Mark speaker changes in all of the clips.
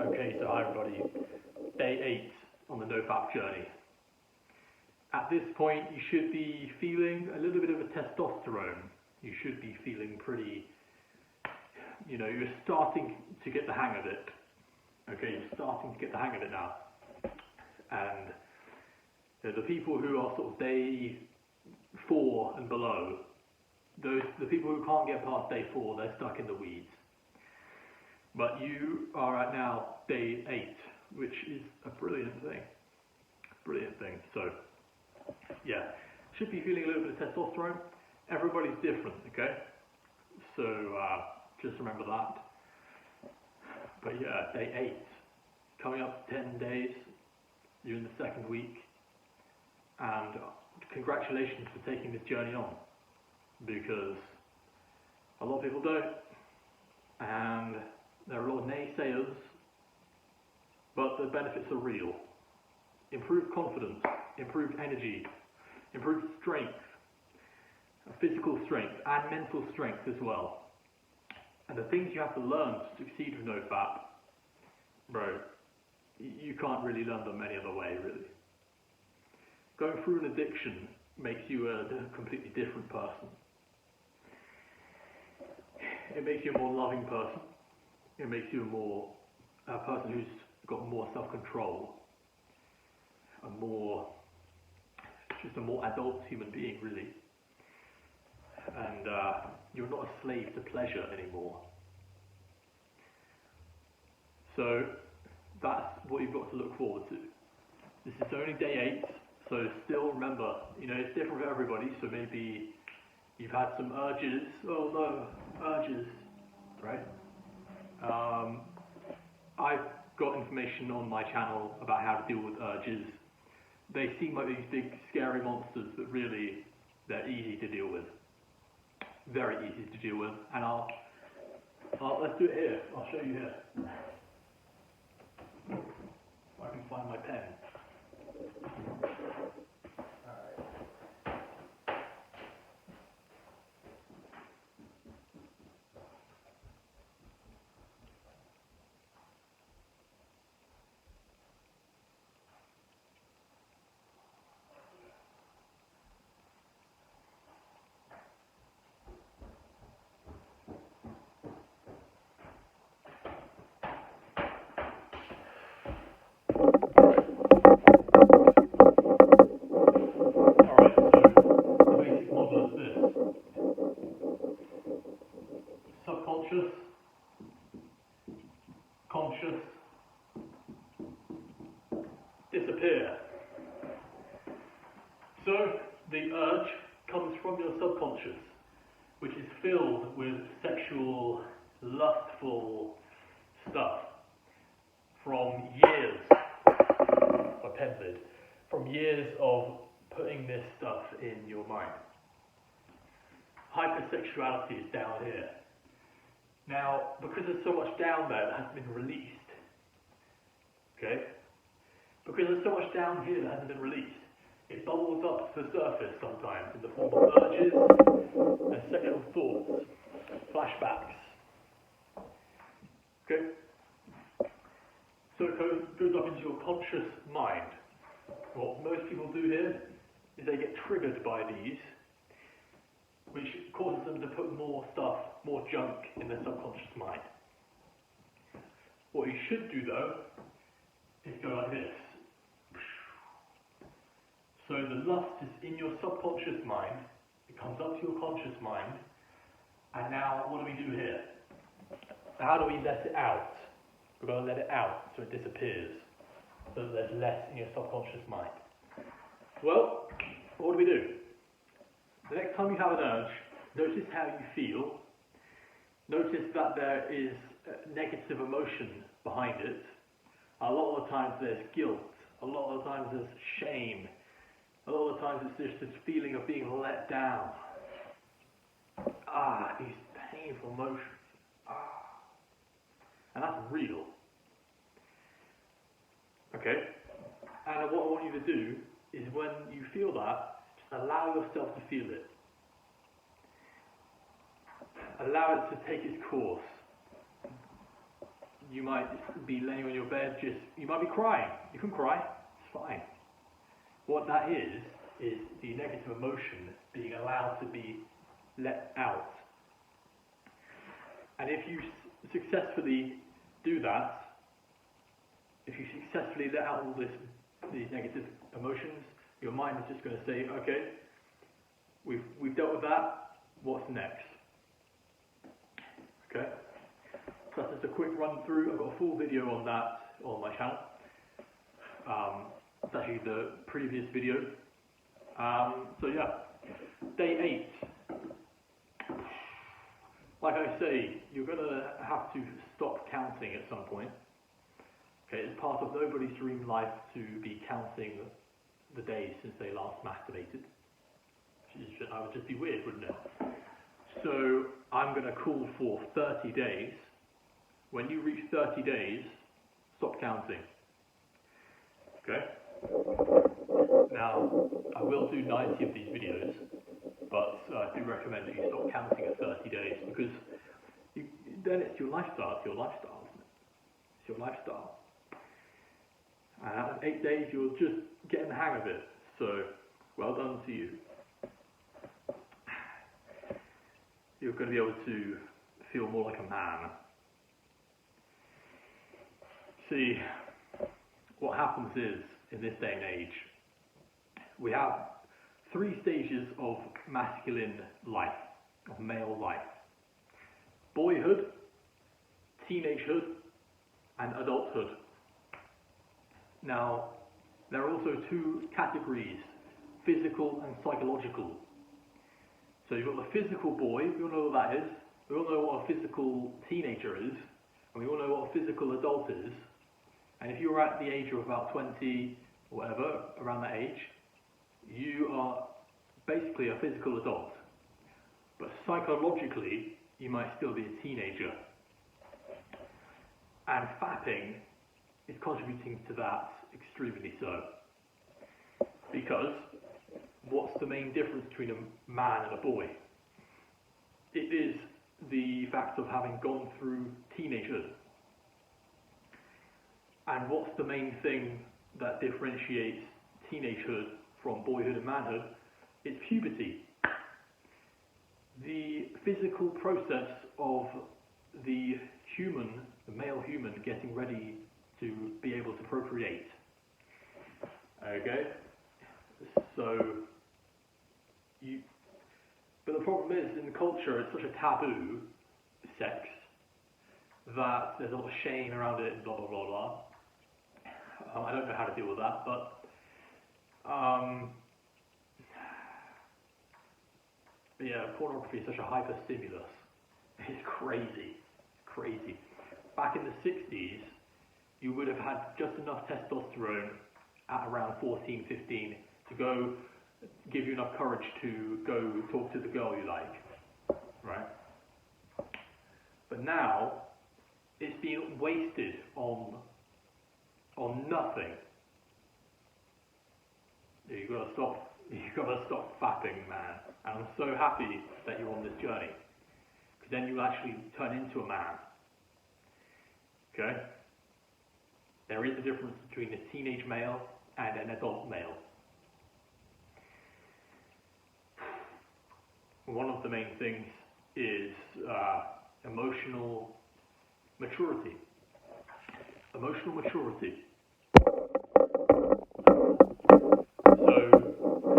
Speaker 1: Okay, so hi everybody. Day 8 on the Nofap journey. At this point, you should be feeling a little bit of a testosterone. You should be feeling pretty, you're starting to get the hang of it. Okay, you're starting to get the hang of it now. And the people who are sort of day 4 and below, the people who can't get past day 4, they're stuck in the weeds. But you are at now day 8, which is a brilliant thing. Brilliant thing. So, yeah, should be feeling a little bit of testosterone. Everybody's different, okay? So, just remember that. But yeah, day 8, coming up 10 days, you're in the second week, and congratulations for taking this journey on, because a lot of people don't, and there are a lot of naysayers, but the benefits are real. Improved confidence, improved energy, improved strength, physical strength and mental strength as well. And the things you have to learn to succeed with Nofap, bro, you can't really learn them any other way, really. Going through an addiction makes you a completely different person. It makes you a more loving person. It makes you a person who's got more self-control, just a more adult human being, really. And you're not a slave to pleasure anymore. So that's what you've got to look forward to. This is only day 8, so still remember, it's different for everybody. So maybe you've had some urges. Oh no, urges, right? I've got information on my channel about how to deal with urges. They seem like these big scary monsters, but really they're easy to deal with. Very easy to deal with. And let's do it here. I'll show you here. If I can find my pen. Subconscious, conscious, disappear. So the urge comes from your subconscious, which is filled with sexual, lustful stuff from years, from years of putting this stuff in your mind. Hypersexuality is down here. Now, because there's so much down there that hasn't been released, okay? Because there's so much down here that hasn't been released, it bubbles up to the surface sometimes in the form of urges and sexual thoughts, flashbacks. Okay? So it goes up into your conscious mind. What most people do here is they get triggered by these, which causes them to put more stuff, more junk in their subconscious mind. What you should do though, is go like this. So the lust is in your subconscious mind, it comes up to your conscious mind, and now what do we do here? How do we let it out? We're going to let it out so it disappears, so that there's less in your subconscious mind. Well, what do we do? The next time you have an urge, notice how you feel. Notice that there is negative emotion behind it. A lot of the times there's guilt. A lot of the times there's shame. A lot of the times it's just this feeling of being let down. These painful emotions. And that's real. Okay? And what I want you to do is when you feel that, just allow yourself to feel it. Allow it to take its course. You might be laying on your bed, you might be crying. You can cry, it's fine. What that is the negative emotion being allowed to be let out. And if you successfully do that, if you successfully let out all these negative emotions, your mind is just going to say, okay, we've dealt with that, what's next? Okay? So that's just a quick run through. I've got a full video on that on my channel. It's actually the previous video. So yeah, day 8. Like I say, you're going to have to stop counting at some point. Okay, it's part of nobody's dream life to be counting the days since they last masturbated. That would just be weird, wouldn't it? So I'm going to call for 30 days. When you reach 30 days, stop counting. Okay? Now, I will do 90 of these videos, but I do recommend that you stop counting at 30 days, because then it's your lifestyle, isn't it? It's your lifestyle. And after 8 days, you're just getting the hang of it. So, well done to you. You're going to be able to feel more like a man. See, what happens is, in this day and age, we have 3 stages of masculine life, of male life. Boyhood, teenagehood, and adulthood. Now, there are also 2 categories, physical and psychological. So you've got the physical boy, we all know what that is, we all know what a physical teenager is, and we all know what a physical adult is. And if you're at the age of about 20 or whatever, around that age, you are basically a physical adult. But psychologically, you might still be a teenager. And fapping is contributing to that extremely so. Because what's the main difference between a man and a boy? It is the fact of having gone through teenagehood. And what's the main thing that differentiates teenagehood from boyhood and manhood? It's puberty. The physical process of the male human getting ready to be able to procreate. Okay? But the problem is, in the culture, it's such a taboo, sex, that there's a lot of shame around it, and blah, blah, blah, blah. I don't know how to deal with that, but yeah, pornography is such a hyper-stimulus. It's crazy. Crazy. Back in the 60s, you would have had just enough testosterone at around 14, 15 to go give you enough courage to go talk to the girl you like, right? But now, it's being wasted on nothing. You've got to stop fapping, man. And I'm so happy that you're on this journey, because then you'll actually turn into a man. Okay? There is a difference between a teenage male and an adult male. One of the main things is emotional maturity. Emotional maturity. So,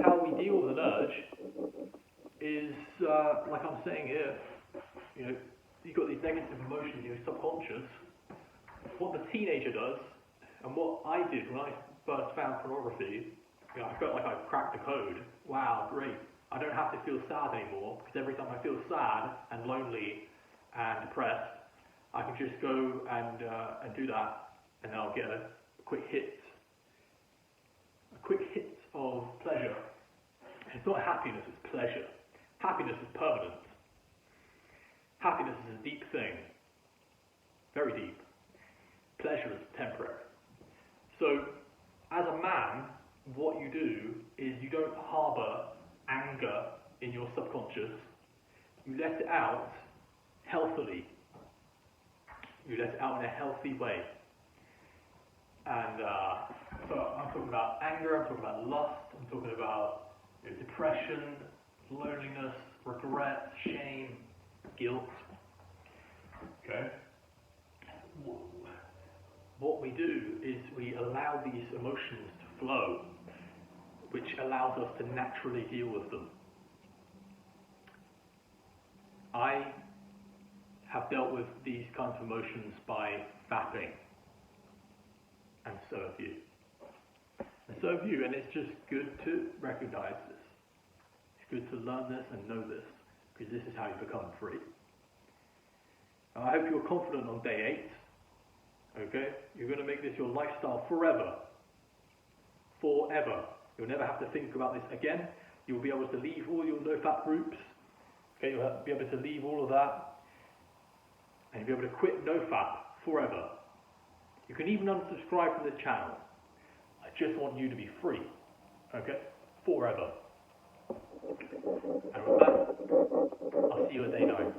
Speaker 1: how we deal with an urge is, like I'm saying here, you've got these negative emotions in your subconscious. What the teenager does, and what I did when I first found pornography, I felt like I cracked the code. Wow, great. I don't have to feel sad anymore, because every time I feel sad and lonely and depressed, I can just go and do that, and then I'll get a quick hit of pleasure. It's not happiness, it's pleasure. Happiness is permanent. Happiness is a deep thing, very deep. Pleasure is temporary. So, as a man, what you do is you don't harbour anger in your subconscious. You let it out healthily. You let it out in a healthy way. And so I'm talking about anger, I'm talking about lust, I'm talking about depression, loneliness, regret, shame, guilt. Okay? What we do is we allow these emotions to flow, which allows us to naturally deal with them. I have dealt with these kinds of emotions by fapping, and so have you. And so have you, and it's just good to recognize this. It's good to learn this and know this, because this is how you become free. I hope you're confident on day 8. Okay? You're going to make this your lifestyle forever. Forever. You'll never have to think about this again. You'll be able to leave all your Nofap groups. Okay? You'll be able to leave all of that. And you'll be able to quit Nofap forever. You can even unsubscribe from this channel. I just want you to be free. Okay? Forever. And with that, I'll see you at day 9.